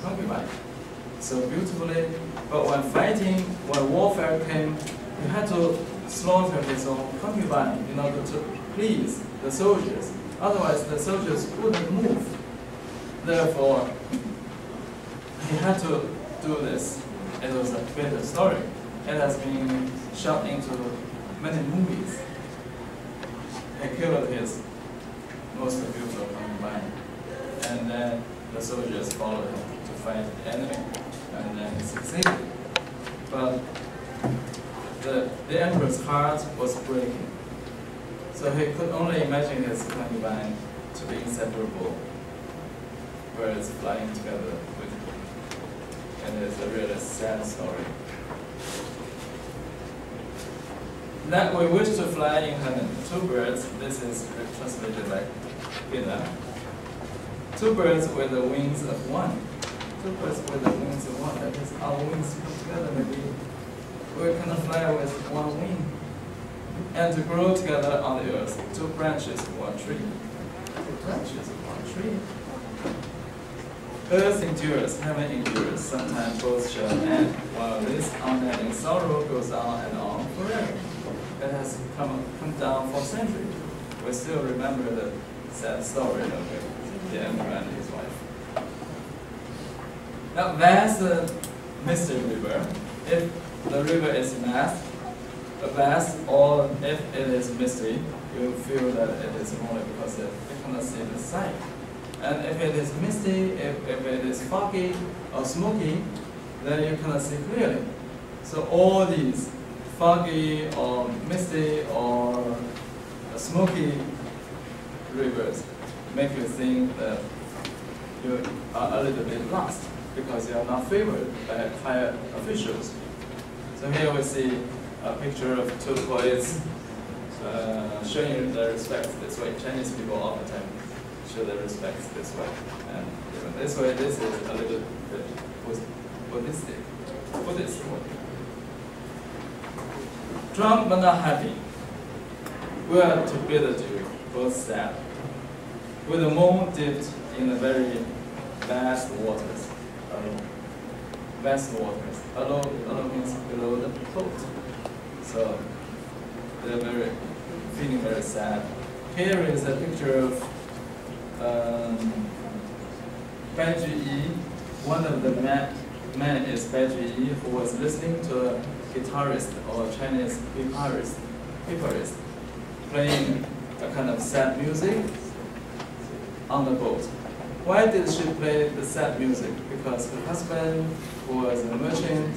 concubine so beautifully. But when fighting, when warfare came, he had to slaughter his own concubine in order to please the soldiers. Otherwise, the soldiers wouldn't move. Therefore, he had to do this. It was a bitter story. It has been shot into many movies. He killed his most beautiful concubine, and then the soldiers followed him to fight the enemy, and then he succeeded. But the emperor's heart was breaking, so he could only imagine his concubine to be inseparable, birds flying together with him. And it's a really sad story. That we wish to fly in heaven, two birds, this is translated like Gita. Two birds with the wings of one. Two birds with the wings of one. That is, our wings come together, maybe we cannot fly with one wing. And to grow together on the earth, two branches of one tree. Two branches of one tree. Earth endures, heaven endures, sometimes both shall end, while this unending sorrow goes on and on forever. It has come down for centuries. We still remember the sad story of the emperor and his wife. Now, vast mystery river. If the river is vast, or if it is misty, you feel that it is only because you cannot see the sight. And if it is misty, if it is foggy or smoky, then you cannot see clearly. So all these foggy or misty or smoky rivers make you think that you are a little bit lost because you are not favored by higher officials. So here we see a picture of two poets showing their respect this way. Chinese people all the time show their respect this way. And even this way, this is a little bit Buddhist. Drunk but not happy. We are to bid adieu, both sad. With the moon dipped in the very vast waters. Vast waters. Alone means below the boat. So they're feeling very sad. Here is a picture of Bai Juyi. One of the men is Bai Juyi, who was listening to a guitarist or Chinese guitarist playing a kind of sad music on the boat. Why did she play the sad music? Because her husband, who was a merchant,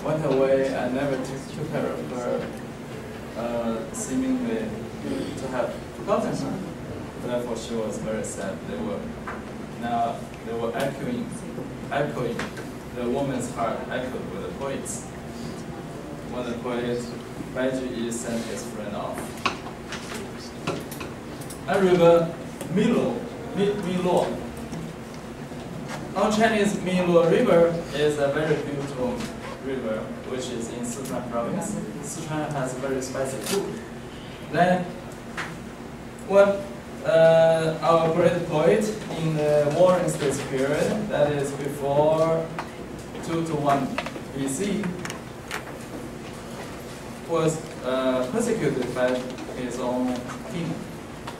went away and never took care of her, seemingly to have forgotten her. Therefore, she was very sad. They were echoing. The woman's heart echoed with the poets. When the poet Bai Juyi sent his friend off. A river, Milo. Our Chinese Milo River is a very beautiful river, which is in Sichuan province. Sichuan has very spicy food. Then, when our great poet in the Warring States period, that is before 221 BC, was persecuted by his own king.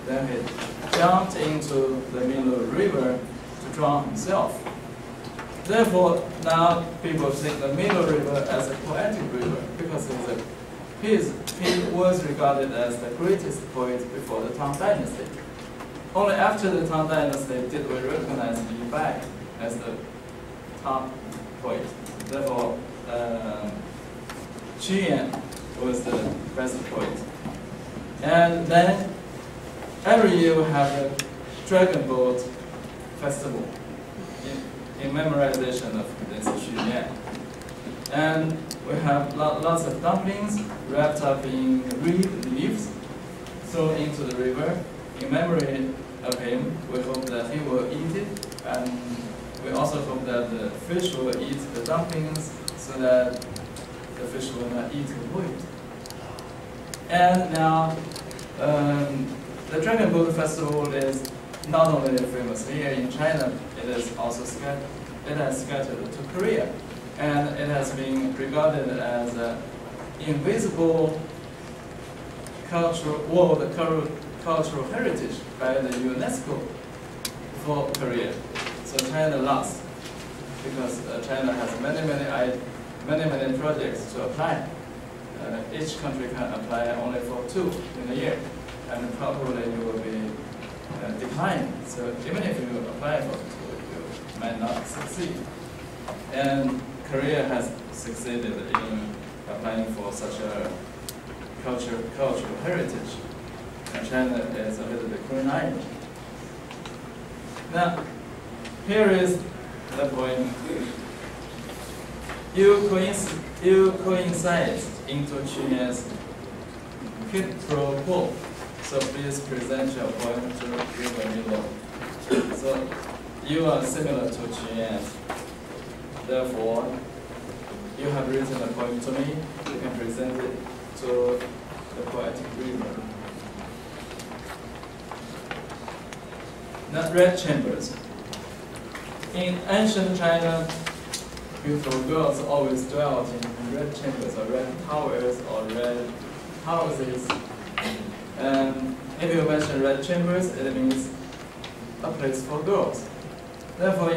Then he jumped into the Milo River to drown himself. Therefore, now people think the Milo River as a poetic river because he was regarded as the greatest poet before the Tang Dynasty. Only after the Tang Dynasty did we recognize Li Bai as the top poet. Therefore, Qu Yan was the best poet. And then every year we have a dragon boat festival in memorization of this Qu Yan. And we have lots of dumplings wrapped up in reed leaves thrown into the river. In memory of him, we hope that he will eat it, and we also hope that the fish will eat the dumplings so that the fish will not eat the wood. And now, the Dragon Boat Festival is not only famous here in China, it is also it has scattered to Korea, and it has been regarded as an invisible world cultural heritage by the UNESCO for Korea. So China lost because China has many projects to apply. Each country can apply only for 2 in a year, and probably you will be declined. So even if you apply for 2, you might not succeed. And Korea has succeeded in applying for such a cultural heritage, and China is a little bit behind. Now, here is the point. You coincide into Qinyan's quid pro quo. So please present your point to me below. So you are similar to Qinyan. Therefore, you have written a point to me. You can present it to the poetic reader. Now, red chambers. In ancient China, beautiful girls always dwelt in red chambers or red towers or red houses. And if you mention red chambers, it means a place for girls. Therefore,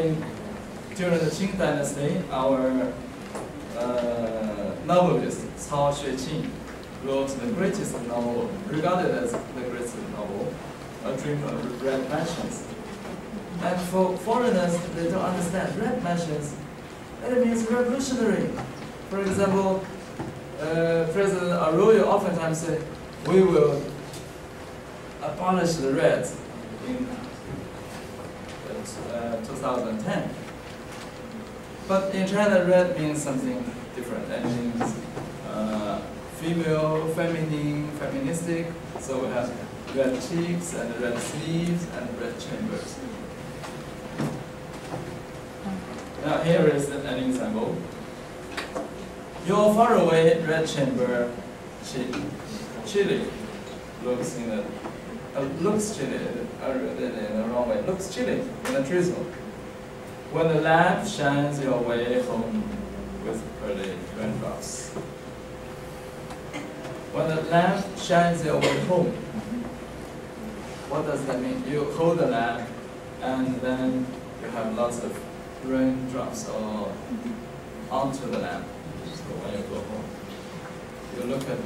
during the Qing dynasty, our novelist Cao Xueqin wrote the greatest novel, regarded as the greatest novel, A Dream of Red Mansions. And for foreigners, they don't understand. Red mansions, it means revolutionary. For example, President Arroyo oftentimes said, we will abolish the reds in 2010. But in China, red means something different. It means female, feminine, feministic. So we have red cheeks and red sleeves and red chambers. Now here is an example. Your faraway red chamber chilly looks in the looks chilly in the wrong way. Looks chilly in a drizzle. When the lamp shines your way home with pearly raindrops. When the lamp shines your way home, what does that mean? You hold the lamp, and then you have lots of raindrops or onto the lamp. So when you go home, you look at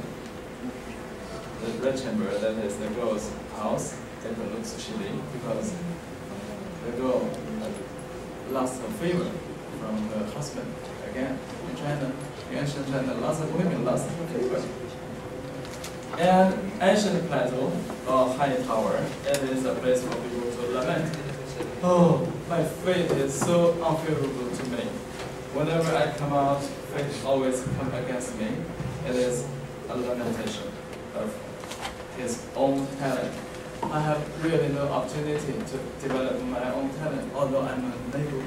the red chamber, that is the girl's house. It looks chilly because the girl had lost her favor from her husband. Again, in China, in ancient China, lots of women lost her favor. And ancient plateau or high tower, it is a place for people to lament. Oh, my fate is so unfavorable to me. Whenever I come out, fate always comes against me. It is a lamentation of his own talent. I have really no opportunity to develop my own talent, although I'm unable.